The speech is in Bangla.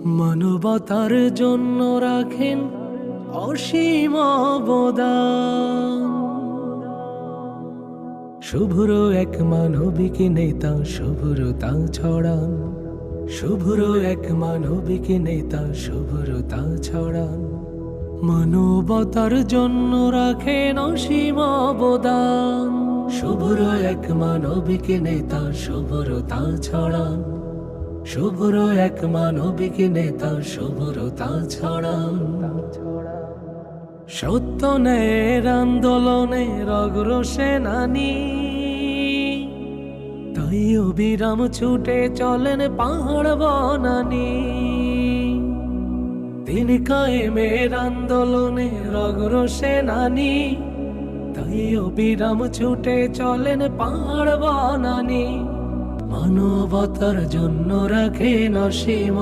মানবতার জন্য রাখেন অসীম অবদান। শুভ্র এক মানবিক নেতা শুভ্রতা ছড়ান, শুভ্র এক মানবিক নেতা শুভ্রতা ছড়ান। মানবতার জন্য রাখেন অসীম অবদান। শুভ্র এক মানবিক নেতা শুভ্রতা ছড়ান, শুভ্র এক মানবিক নেতা শুভ্রতা ছড়ান। সত্য ন্যায়ের আন্দোলনের অগ্রসেনানী, তাই অবিরাম ছুটে চলেন পাহাড় বনানী। তিনি কায়েমের আন্দোলনের অগ্রসেনানী, তাই অবিরাম ছুটে চলেন পাহাড় বনানী। মানবতার জন্য রাখেন অসীম